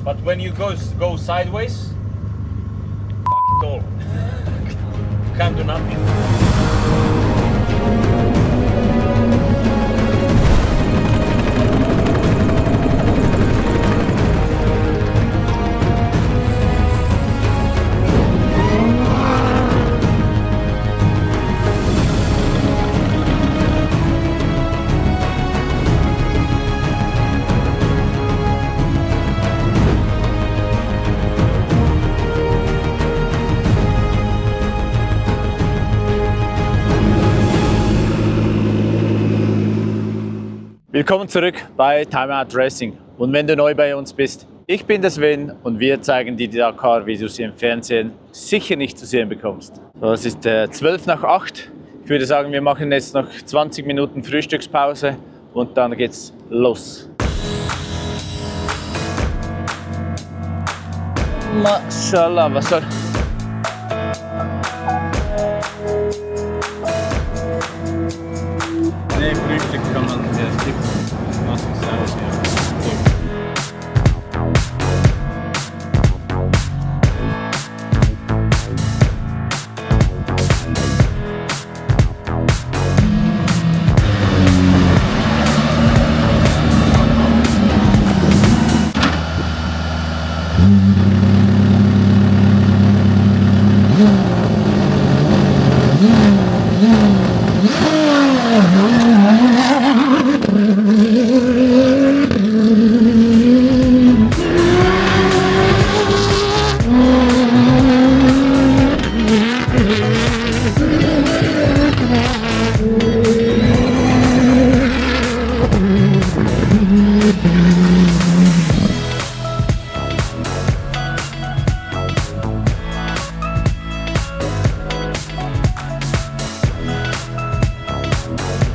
But when you go sideways, fuck it all. You can't do nothing. Willkommen zurück bei Time Out Racing. Und wenn du neu bei uns bist, ich bin der Sven und wir zeigen dir die Dakar, wie du sie im Fernsehen sicher nicht zu sehen bekommst. So, es ist 12 nach 8. Ich würde sagen, wir machen jetzt noch 20 Minuten Frühstückspause und dann geht's los. Mashallah, was soll... Nee, Frühstück kann man ja skippen. Was ist alles hier?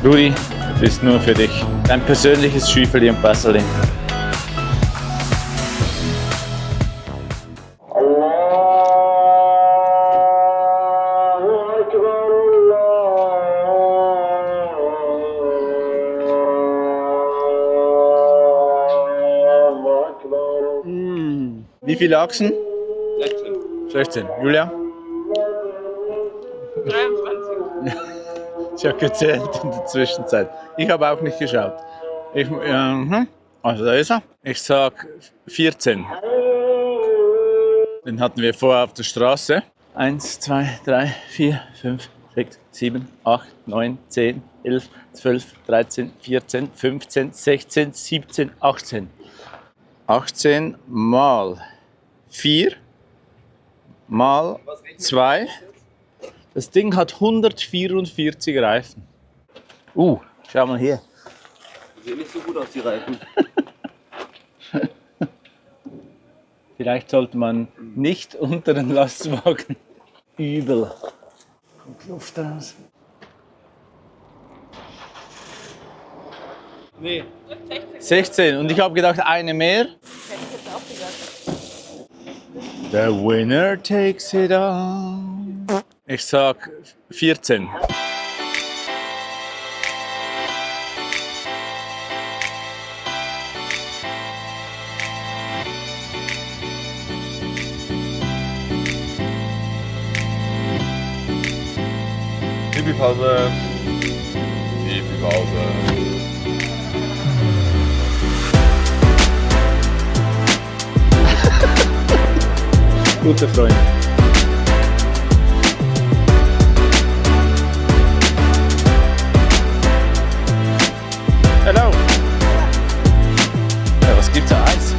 Rudi, das ist nur für dich. Dein persönliches Schüferli und Basserli. Wie viele Achsen? 16. 16. Julia? 23. Ich habe gezählt in der Zwischenzeit. Ich habe auch nicht geschaut. Also da ist er. Ich sag 14. Den hatten wir vorher auf der Straße. 1, 2, 3, 4, 5, 6, 7, 8, 9, 10, 11, 12, 13, 14, 15, 16, 17, 18. 18 mal 4 mal 2. Das Ding hat 144 Reifen. Schau mal hier. Sieht nicht so gut aus, die Reifen. Vielleicht sollte man nicht unter den Lastwagen. Übel. Kommt Luft raus. Nee. 16. Und ich habe gedacht, eine mehr. The winner takes it all. Ich sag 14. Pipi-Pause. Pipi-Pause. Guter Freund. Hallo. Ja, was gibt's da Eis?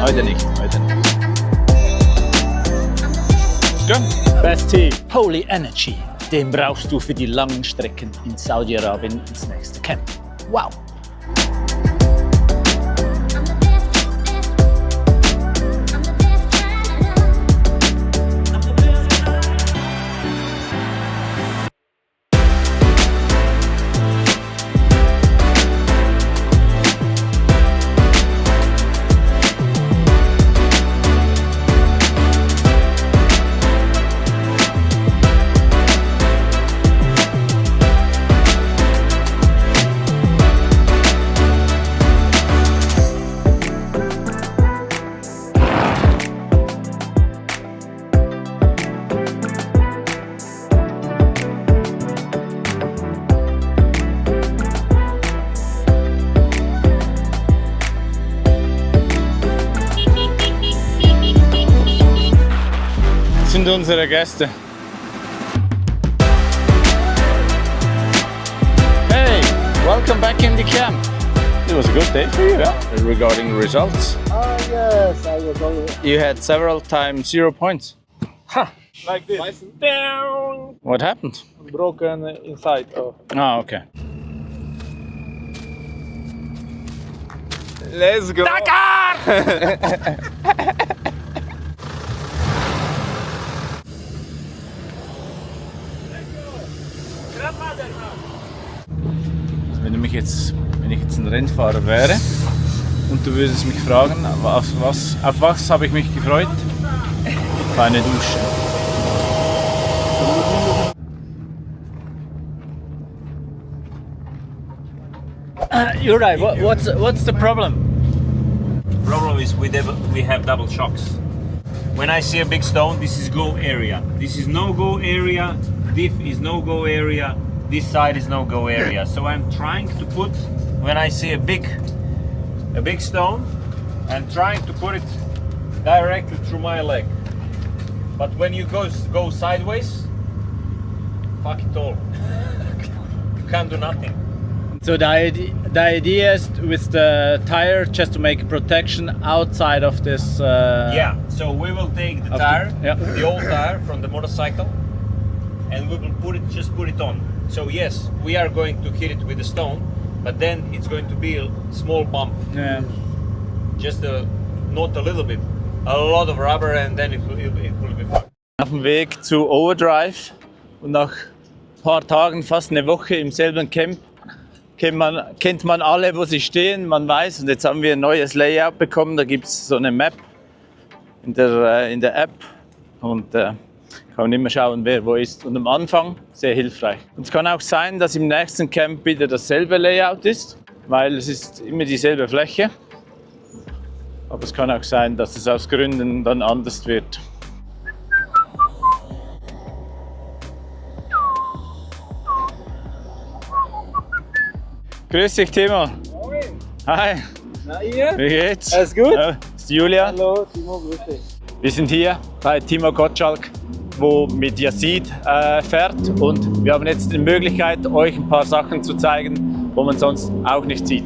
Heute nicht. Best Tea. Holy Energy. Den brauchst du für die langen Strecken in Saudi-Arabien ins nächste Camp. Wow. sind unsere Gäste. Hey, welcome back in the camp. It was a good day for you, yeah? Regarding results. Yes, I was always You had several times 0 points. like this. Down. What happened? Broken inside. Oh. Ah, okay. Let's go! Wenn ich jetzt ein Rennfahrer wäre und du würdest mich fragen, auf was habe ich mich gefreut? Auf eine Dusche. You're right. What's the problem? Problem is we have double shocks. When I see a big stone, this is go area. This is no go area. This is no go area. This side is no go area. So I'm trying to put, when I see a big stone, I'm trying to put it directly through my leg. But when you go sideways, fuck it all. You can't do nothing. So the idea is with the tire just to make a protection outside of this. Yeah, so we will take the Of the- tire, yeah. the old tire from the motorcycle, and we will just put it on. So yes, we are going to hit it with a stone, but then it's going to be a small bump, Yeah. just not a little bit, a lot of rubber, and then it will be fun. Auf dem Weg zu Overdrive und nach ein paar Tagen, fast eine Woche im selben Camp, kennt man alle, wo sie stehen, man weiß. Und jetzt haben wir ein neues Layout bekommen, da gibt es so eine Map in der App und kann man immer schauen, wer wo ist. Und am Anfang sehr hilfreich. Und es kann auch sein, dass im nächsten Camp wieder dasselbe Layout ist, weil es ist immer dieselbe Fläche. Aber es kann auch sein, dass es aus Gründen dann anders wird. Grüß dich, Timo. Hi, Na ihr? wie geht's? Alles gut? Ja, ist Julia. Hallo, Timo, grüß dich. Wir sind hier bei Timo Gottschalk, wo mit Yazid fährt. Und wir haben jetzt die Möglichkeit, euch ein paar Sachen zu zeigen, wo man sonst auch nicht sieht.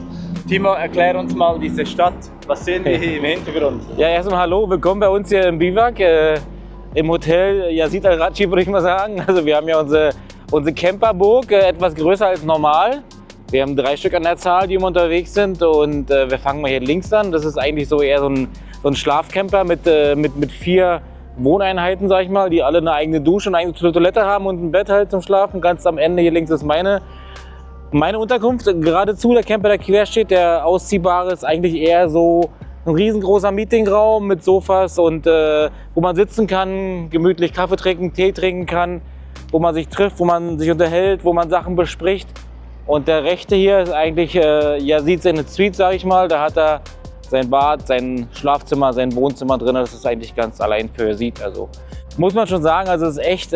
Timo, erklär uns mal diese Stadt. Was sehen wir hier im Hintergrund? Ja, erstmal hallo, willkommen bei uns hier im Biwak, im Hotel Yazid Al-Raji, würde ich mal sagen. Also wir haben ja unsere Camperburg, etwas größer als normal. Wir haben 3 Stück an der Zahl, die immer unterwegs sind, und wir fangen mal hier links an. Das ist eigentlich so eher so ein Schlafcamper mit 4 Wohneinheiten, sag ich mal, die alle eine eigene Dusche und eine eigene Toilette haben und ein Bett halt zum Schlafen. Ganz am Ende hier links ist meine Unterkunft. Geradezu der Camper, der quer steht, der ausziehbare, ist eigentlich eher so ein riesengroßer Meetingraum mit Sofas und wo man sitzen kann, gemütlich Kaffee trinken, Tee trinken kann, wo man sich trifft, wo man sich unterhält, wo man Sachen bespricht. Und der rechte hier ist eigentlich Yazid seine Suite, sag ich mal. Da hat er sein Bad, sein Schlafzimmer, sein Wohnzimmer drin. Das ist eigentlich ganz allein für Yazid. Also muss man schon sagen, also es ist echt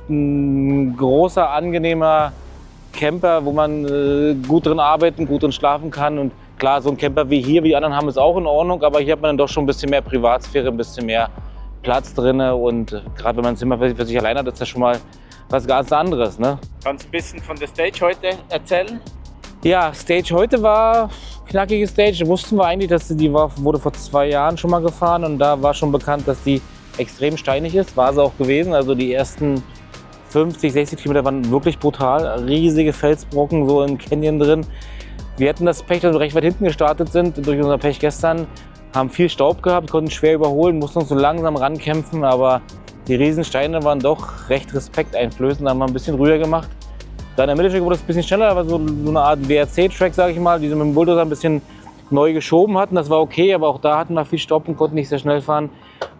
ein großer, angenehmer Camper, wo man gut drin arbeiten, gut drin schlafen kann. Und klar, so ein Camper wie hier, wie die anderen haben, ist auch in Ordnung. Aber hier hat man dann doch schon ein bisschen mehr Privatsphäre, ein bisschen mehr Platz drin. Und gerade wenn man ein Zimmer für sich allein hat, ist das schon mal was ganz anderes, ne? Kannst du ein bisschen von der Stage heute erzählen? Ja, Stage heute war knackige Stage. Wussten wir eigentlich, dass wurde vor 2 Jahren schon mal gefahren, und da war schon bekannt, dass die extrem steinig ist. War sie auch gewesen. Also die ersten 50, 60 Kilometer waren wirklich brutal. Riesige Felsbrocken so im Canyon drin. Wir hatten das Pech, dass wir recht weit hinten gestartet sind durch unser Pech gestern. Haben viel Staub gehabt, konnten schwer überholen, mussten uns so langsam rankämpfen, aber die Riesensteine waren doch recht respekteinflößend, da haben wir ein bisschen ruhiger gemacht. Da in der Mittelstrecke wurde es ein bisschen schneller, da war so eine Art WRC-Track, sage ich mal, die sie mit dem Bulldozer ein bisschen neu geschoben hatten. Das war okay, aber auch da hatten wir viel Staub und konnten nicht sehr schnell fahren.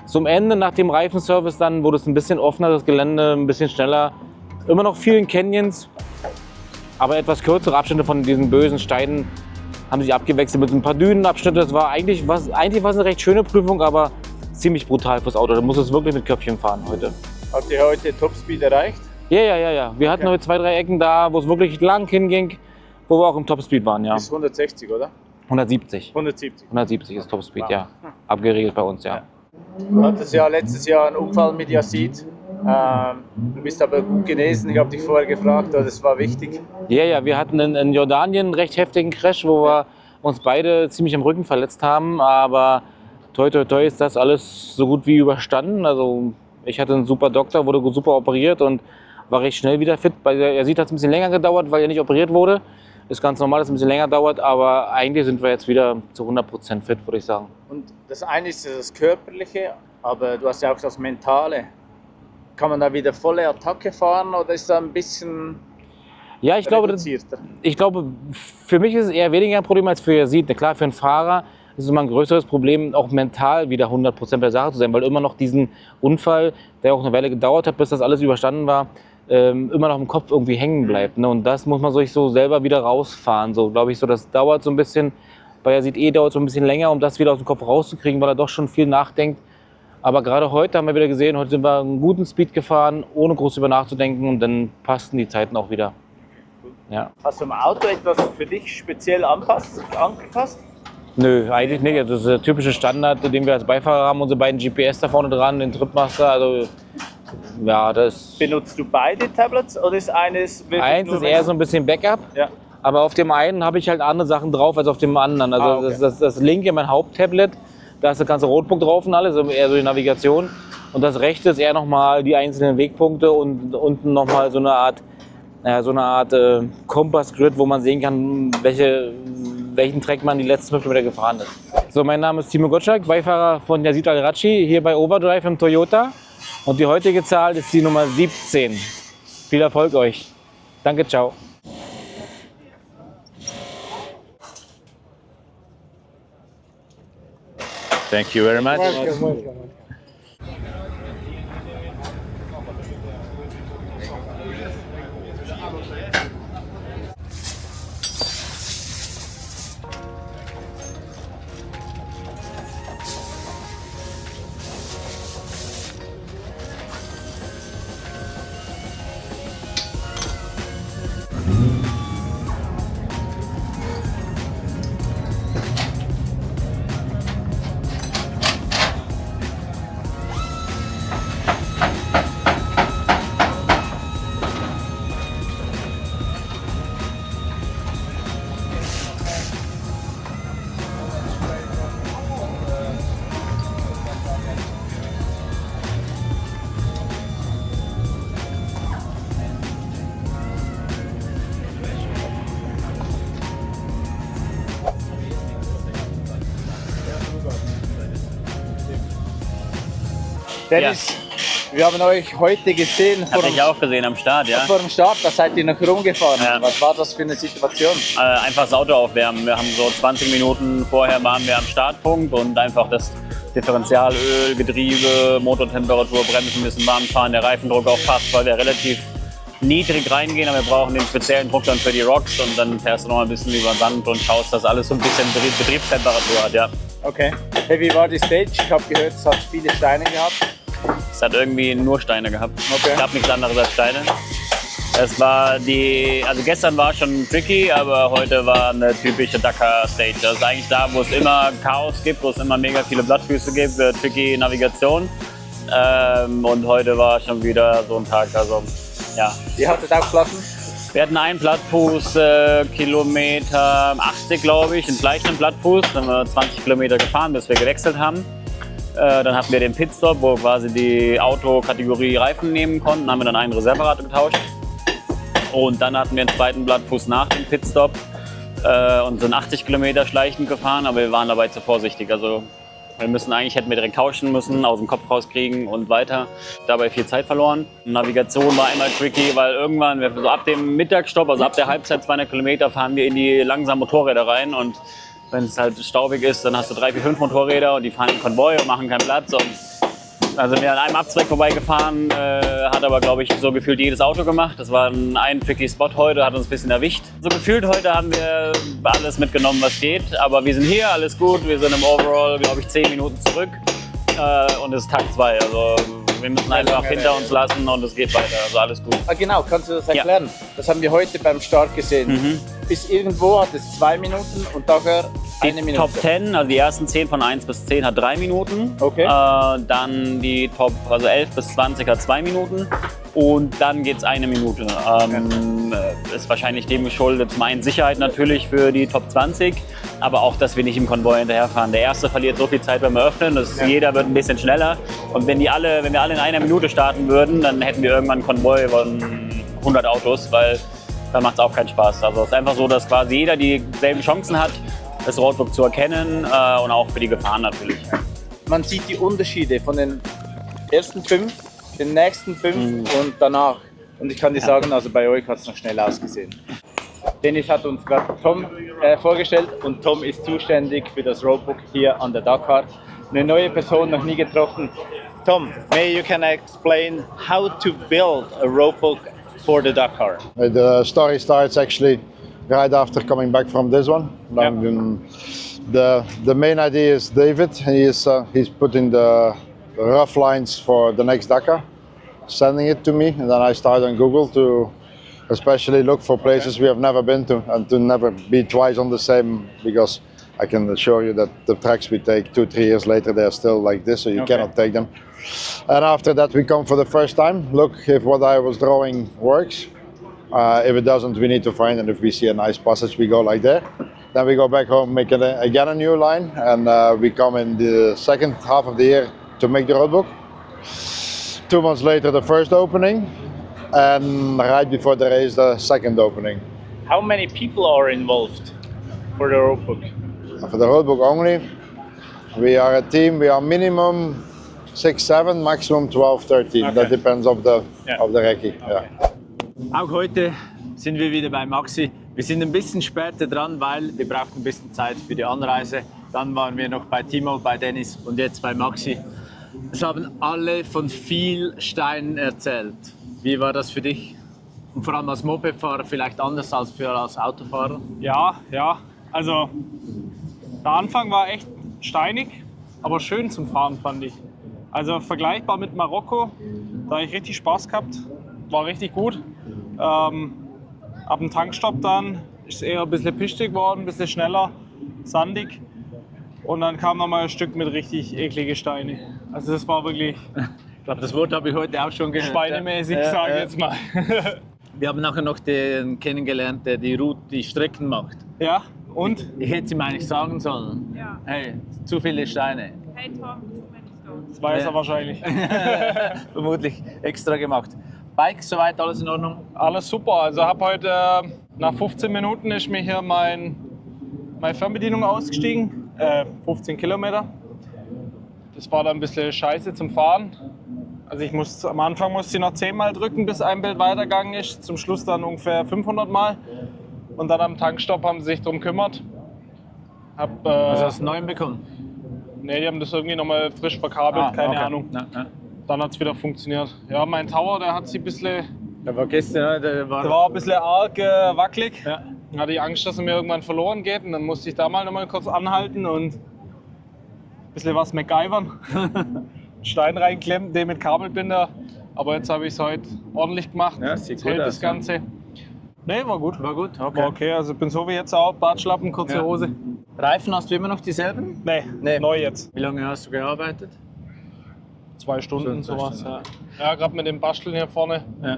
Zum Ende, nach dem Reifenservice, dann wurde es ein bisschen offener, das Gelände ein bisschen schneller. Immer noch vielen Canyons, aber etwas kürzere Abschnitte von diesen bösen Steinen haben sich abgewechselt mit ein paar Dünenabschnitte. Das war eigentlich war es eine recht schöne Prüfung, aber ziemlich brutal fürs Auto. Da muss es wirklich mit Köpfchen fahren heute. Habt ihr heute Topspeed erreicht? Ja. Wir hatten heute 2, 3 Ecken da, wo es wirklich lang hinging, wo wir auch im Topspeed waren, ja. Bis 160, oder? 170. 170. 170 ist Topspeed, ja. Abgeregelt bei uns, ja. Du hattest ja letztes Jahr einen Unfall mit Yazid. Du bist aber gut genesen. Ich habe dich vorher gefragt, das war wichtig. Ja, wir hatten in Jordanien einen recht heftigen Crash, wo wir uns beide ziemlich am Rücken verletzt haben. Aber toi toi toi ist das alles so gut wie überstanden. Also ich hatte einen super Doktor, wurde super operiert und war recht schnell wieder fit. Bei Yazid hat es ein bisschen länger gedauert, weil er nicht operiert wurde. Ist ganz normal, dass es ein bisschen länger dauert, aber eigentlich sind wir jetzt wieder zu 100% fit, würde ich sagen. Und das eine ist das Körperliche, aber du hast ja auch das Mentale. Kann man da wieder volle Attacke fahren oder ist da ein bisschen Ja, ich glaube, reduzierter? für mich ist es eher weniger ein Problem als für Yazid. Klar, für einen Fahrer ist es immer ein größeres Problem, auch mental wieder 100% bei der Sache zu sein, weil immer noch diesen Unfall, der auch eine Weile gedauert hat, bis das alles überstanden war, immer noch im Kopf irgendwie hängen bleibt. Ne? Und das muss man sich so selber wieder rausfahren. So, glaube ich, so, das dauert so ein bisschen. Bei Yazid dauert es so ein bisschen länger, um das wieder aus dem Kopf rauszukriegen, weil er doch schon viel nachdenkt. Aber gerade heute haben wir wieder gesehen, heute sind wir einen guten Speed gefahren, ohne groß über nachzudenken und dann passten die Zeiten auch wieder. Ja. Hast du im Auto etwas für dich speziell angepasst? Nö, eigentlich nicht. Also das ist der typische Standard, den wir als Beifahrer haben, unsere beiden GPS da vorne dran, den Tripmaster. Also ja, das. Benutzt du beide Tablets oder ist eines wirklich Eins nur ist eher so ein bisschen Backup, Ja. aber auf dem einen habe ich halt andere Sachen drauf als auf dem anderen. Also okay. das linke, mein Haupttablet, da ist der ganze Rotpunkt drauf und alles, eher so die Navigation. Und das rechte ist eher nochmal die einzelnen Wegpunkte und unten nochmal so eine Art Kompass-Grid, wo man sehen kann, welchen Track man die letzten 5 Kilometer gefahren ist. So, mein Name ist Timo Gottschalk, Beifahrer von Yazid Al-Rachi, hier bei Overdrive im Toyota. Und die heutige Zahl ist die Nummer 17. Viel Erfolg euch. Danke, ciao. Thank you very much. Dennis, wir haben euch heute gesehen Hab ich auch gesehen am Start, ja. vor dem Start, da seid ihr noch rumgefahren. Ja. Was war das für eine Situation? Einfach das Auto aufwärmen. Wir haben so 20 Minuten vorher waren wir am Startpunkt und einfach das Differentialöl, Getriebe, Motortemperatur, Bremsen müssen warm fahren, der Reifendruck auch passt, weil wir relativ niedrig reingehen, aber wir brauchen den speziellen Druck dann für die Rocks und dann fährst du noch ein bisschen über den Sand und schaust, dass alles so ein bisschen Betriebstemperatur hat, ja. Okay. Hey, wie war die Stage? Ich habe gehört, es hat viele Steine gehabt. Es hat irgendwie nur Steine gehabt. Okay. Es gab nichts anderes als Steine. Es war also gestern war schon tricky, aber heute war eine typische Dakar Stage. Das ist eigentlich da, wo es immer Chaos gibt, wo es immer mega viele Blattfüße gibt, tricky Navigation. Und heute war schon wieder so ein Tag, also ja. Ihr hattet auch Platten? Wir hatten einen Plattfuß, Kilometer 80 glaube ich, einen gleichen Plattfuß. Dann haben wir 20 Kilometer gefahren, bis wir gewechselt haben. Dann hatten wir den Pitstop, wo wir quasi die Autokategorie Reifen nehmen konnten. Haben wir dann einen Reserverator getauscht. Und dann hatten wir einen zweiten Blattfuß nach dem Pitstop und sind 80 Kilometer schleichend gefahren, aber wir waren dabei zu vorsichtig. Also hätten wir direkt tauschen müssen, aus dem Kopf rauskriegen und weiter. Dabei viel Zeit verloren. Navigation war immer tricky, weil irgendwann, so ab dem Mittagsstopp, also ab der Halbzeit 200 Kilometer, fahren wir in die langsamen Motorräder rein. Und wenn es halt staubig ist, dann hast du 3, 4, 5 Motorräder und die fahren im Konvoi und machen keinen Platz. Und also wir an einem Abzweig vorbeigefahren, hat aber, glaube ich, so gefühlt jedes Auto gemacht. Das war ein tricky Spot heute, hat uns ein bisschen erwischt. So gefühlt heute haben wir alles mitgenommen, was geht. Aber wir sind hier, alles gut. Wir sind im Overall, glaube ich, 10 Minuten zurück. Und es ist Tag 2. Also wir müssen einfach hinter uns lassen und es geht weiter. Also alles gut. Ah, genau, kannst du das erklären? Ja. Das haben wir heute beim Start gesehen. bis irgendwo hat es 2 Minuten und dafür Die 1 Minute. Top 10, also die ersten 10 von 1 bis 10 hat 3 Minuten. Okay. Dann die Top, also 11 bis 20 hat 2 Minuten. Und dann geht es 1 Minute. Ist wahrscheinlich dem geschuldet, zum einen Sicherheit natürlich für die Top 20, aber auch, dass wir nicht im Konvoi hinterherfahren. Der Erste verliert so viel Zeit beim Eröffnen, dass jeder wird ein bisschen schneller. Und wenn wir alle in 1 Minute starten würden, dann hätten wir irgendwann einen Konvoi von 100 Autos, weil dann macht es auch keinen Spaß. Also es ist einfach so, dass quasi jeder dieselben Chancen hat, das Roadbook zu erkennen und auch für die Gefahren natürlich. Man sieht die Unterschiede von den ersten 5, den nächsten 5 und danach. Und ich kann dir sagen, also bei euch hat es noch schnell ausgesehen. Dennis hat uns gerade Tom vorgestellt und Tom ist zuständig für das Roadbook hier an der Dakar. Eine neue Person, noch nie getroffen. Tom, maybe you can explain how to build a roadbook for the Dakar. The story starts actually right after coming back from this one. The main idea is David. He's putting the rough lines for the next Dakar, sending it to me, and then I start on Google to especially look for places we have never been to and to never be twice on the same, because I can assure you that the tracks we take 2-3 years later, they're still like this, so you cannot take them. And after that we come for the first time, look if what I was drawing works. If it doesn't, we need to find, and if we see a nice passage, we go like there. Then we go back home, make again a new line, and we come in the second half of the year to make the roadbook. 2 months later, the first opening, and right before the race, the second opening. How many people are involved for the roadbook? For the roadbook only, we are a team. We are minimum 6-7, maximum 12-13. That depends of the recce. Yeah. Auch heute sind wir wieder bei Maxi. Wir sind ein bisschen später dran, weil wir brauchten ein bisschen Zeit für die Anreise. Dann waren wir noch bei Timo, bei Dennis und jetzt bei Maxi. Es haben alle von viel Steinen erzählt. Wie war das für dich? Und vor allem als Mopedfahrer vielleicht anders als als Autofahrer? Ja, also der Anfang war echt steinig, aber schön zum Fahren fand ich. Also vergleichbar mit Marokko, da habe ich richtig Spaß gehabt, war richtig gut. Ab dem Tankstopp dann ist es eher ein bisschen pischtig geworden, ein bisschen schneller, sandig. Und dann kam noch mal ein Stück mit richtig eklige Steine. Also das war wirklich Ich glaube, das Wort habe ich heute auch schon gehört. schweinemäßig, sage ich jetzt mal. Wir haben nachher noch den kennengelernt, der die Strecken macht. Ja, und? Ich hätte es ihm eigentlich sagen sollen. Ja. Hey, zu viele Steine. Hey Tom, too many stones. Das weiß er wahrscheinlich. Vermutlich extra gemacht. Bike, soweit alles in Ordnung? Alles super. Also habe heute nach 15 Minuten ist mir hier meine Fernbedienung ausgestiegen. 15 Kilometer. Das war dann ein bisschen scheiße zum Fahren. Also am Anfang musste ich noch 10-mal drücken, bis ein Bild weitergegangen ist. Zum Schluss dann ungefähr 500 Mal. Und dann am Tankstopp haben sie sich darum gekümmert. Was hast du neu bekommen? Ne, die haben das irgendwie nochmal frisch verkabelt, keine Ahnung. Ja. Dann hat es wieder funktioniert. Ja, mein Tower, der hat sich ein bisschen... Der war gestern, Der war ein bisschen arg wackelig. Ja. Dann hatte ich Angst, dass er mir irgendwann verloren geht. Und dann musste ich da mal noch mal kurz anhalten und ein bisschen was MacGyvern. Stein reinklemmen, den mit Kabelbinder. Aber jetzt habe ich es heute ordentlich gemacht. Ja, sieht Jetzt gut hält aus, das Ganze. Ne, war gut. War gut, okay. War okay, also bin so wie jetzt auch, Bartschlappen, kurze Ja. Hose. Reifen hast du immer noch dieselben? Nee, neu jetzt. Wie lange hast du gearbeitet? 2 Stunden, Zwei sowas. Stunden. Ja, gerade mit dem Basteln hier vorne. Ja.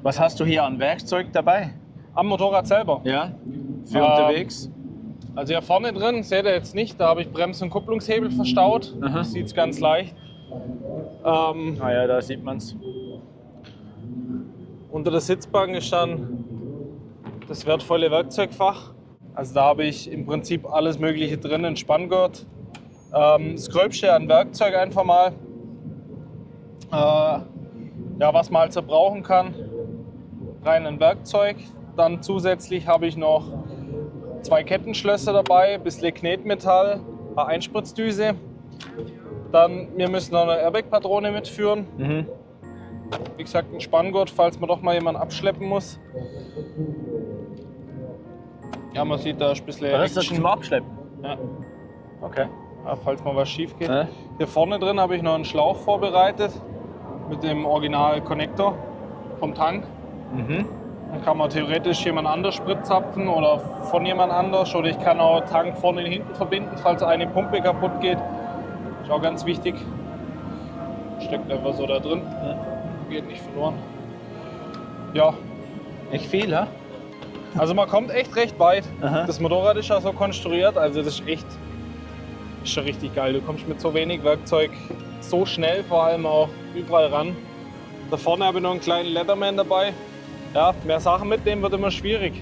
Was hast du hier an Werkzeug dabei? Am Motorrad selber. Ja, für unterwegs? Also hier vorne drin, seht ihr jetzt nicht, da habe ich Brems- und Kupplungshebel verstaut. Aha. Sieht es ganz leicht. Ah ja, da sieht man es. Unter der Sitzbank ist dann das wertvolle Werkzeugfach. Also da habe ich im Prinzip alles Mögliche drin, ein Spanngurt. Das Gröbste an Werkzeug einfach mal. Ja, was man halt so brauchen kann. Rein ein Werkzeug. Dann zusätzlich habe ich noch 2 Kettenschlösser dabei, ein bisschen Knetmetall, eine Einspritzdüse. Dann, wir müssen noch eine Airbag-Patrone mitführen. Wie gesagt, ein Spanngurt, falls man doch mal jemanden abschleppen muss. Ja, man sieht, da ist ein bisschen Was ist das Action. zum Abschleppen? Ja. Okay. Ja, falls mal was schief geht. Ja. Hier vorne drin habe ich noch einen Schlauch vorbereitet mit dem Original Connector vom Tank. Dann kann man theoretisch jemand anders Sprit zapfen oder von jemand anders. Oder ich kann auch Tank vorne und hinten verbinden, falls eine Pumpe kaputt geht. Ist auch ganz wichtig. Steckt einfach so da drin. Geht nicht verloren. Ja, Echt viel, ja? also man kommt echt recht weit. Aha. Das Motorrad ist ja so konstruiert, also das ist schon richtig geil. Du kommst mit so wenig Werkzeug so schnell vor allem auch überall ran. Da vorne habe ich noch einen kleinen Leatherman dabei. Ja, mehr Sachen mitnehmen wird immer schwierig.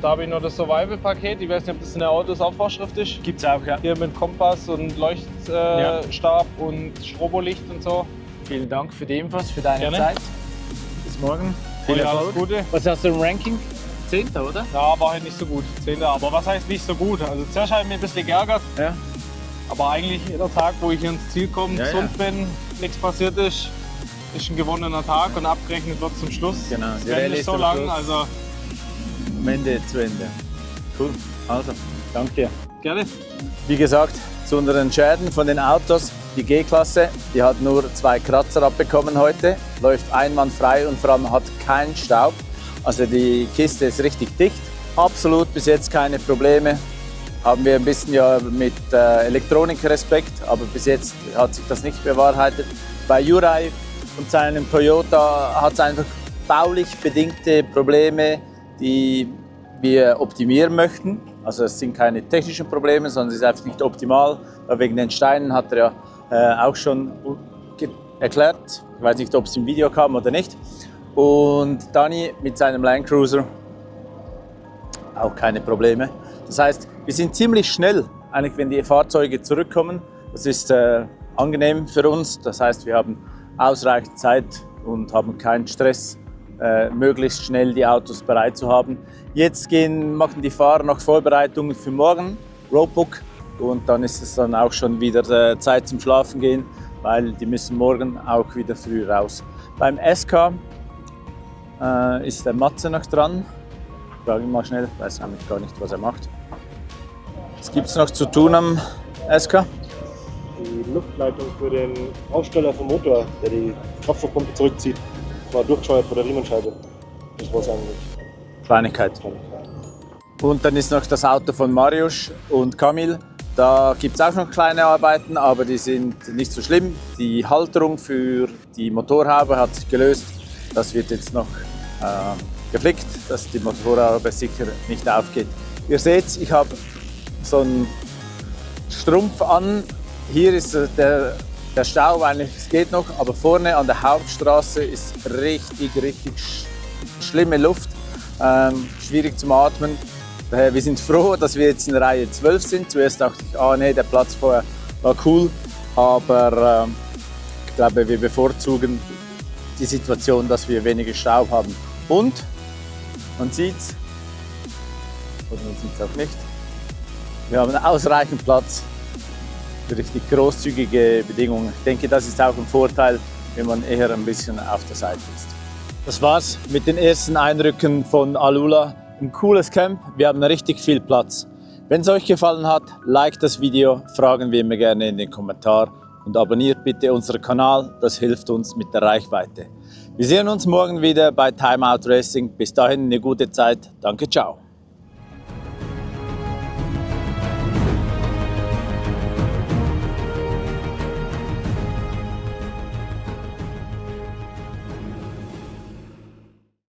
Da habe ich noch das Survival-Paket. Ich weiß nicht, ob das in der Autos auch Vorschrift ist. Gibt's auch, ja. Hier mit Kompass und Leuchtstab und Strobolicht und so. Vielen Dank für die Infos, für deine Gerne. Zeit. Bis morgen. Viel Ja, alles Erfolg. Gute. Was hast du im Ranking? 10. oder? Ja, war halt nicht so gut. 10. Aber was heißt nicht so gut? Also zuerst habe ich mich ein bisschen geärgert. Ja. Aber eigentlich jeder Tag, wo ich hier ins Ziel komme, Ja, gesund bin, nichts passiert ist ein gewonnener Tag und abgerechnet wird zum Schluss. Genau, Das die Rennen Rallye ist ist so am lang, Schluss. also Am Ende zu Ende. Cool. Also, danke dir. gerne. Wie gesagt, zu unseren Schäden von den Autos. Die G-Klasse, die hat nur 2 Kratzer abbekommen heute, läuft einwandfrei und vor allem hat keinen Staub. Also die Kiste ist richtig dicht. Absolut bis jetzt keine Probleme. Haben wir ein bisschen ja mit Elektronik Respekt, aber bis jetzt hat sich das nicht bewahrheitet. Bei Jurai und seinem Toyota hat es einfach baulich bedingte Probleme, die wir optimieren möchten. Also es sind keine technischen Probleme, sondern es ist einfach nicht optimal. Wegen den Steinen hat er ja auch schon erklärt. Ich weiß nicht, ob es im Video kam oder nicht. Und Dani mit seinem Land Cruiser auch keine Probleme. Das heißt, wir sind ziemlich schnell, eigentlich, wenn die Fahrzeuge zurückkommen. Das ist angenehm für uns. Das heißt, wir haben ausreichend Zeit und haben keinen Stress, möglichst schnell die Autos bereit zu haben. Jetzt machen die Fahrer noch Vorbereitungen für morgen, Roadbook, und dann ist es dann auch schon wieder Zeit zum Schlafen gehen, weil die müssen morgen auch wieder früh raus. Beim SK ist der Matze noch dran. Ich frage ihn mal schnell, ich weiß nämlich gar nicht, was er macht. Was gibt es noch zu tun am SK? Die Luftleitung für den Aufsteller vom Motor, der die Kraftstoffpumpe zurückzieht, war durchgescheuert vor der Riemenscheibe. Das war es eigentlich. Kleinigkeit. Und dann ist noch das Auto von Mariusz und Kamil. Da gibt es auch noch kleine Arbeiten, aber die sind nicht so schlimm. Die Halterung für die Motorhaube hat sich gelöst. Das wird jetzt noch geflickt, dass die Motorhaube sicher nicht aufgeht. Ihr seht, ich habe so einen Strumpf an. Hier ist der Stau eigentlich, es geht noch, aber vorne an der Hauptstraße ist richtig schlimme Luft, schwierig zum Atmen. Daher, wir sind froh, dass wir jetzt in Reihe 12 sind. Zuerst dachte ich, nee, der Platz vorher war cool, aber ich glaube, wir bevorzugen die Situation, dass wir weniger Staub haben. Und man sieht es, oder man sieht es auch nicht, wir haben ausreichend Platz für richtig großzügige Bedingungen. Ich denke, das ist auch ein Vorteil, wenn man eher ein bisschen auf der Seite ist. Das war's mit den ersten Eindrücken von Alula. Ein cooles Camp, wir haben richtig viel Platz. Wenn es euch gefallen hat, liked das Video, fragen wir immer gerne in den Kommentaren und abonniert bitte unseren Kanal, das hilft uns mit der Reichweite. Wir sehen uns morgen wieder bei Time Out Racing. Bis dahin eine gute Zeit. Danke, ciao.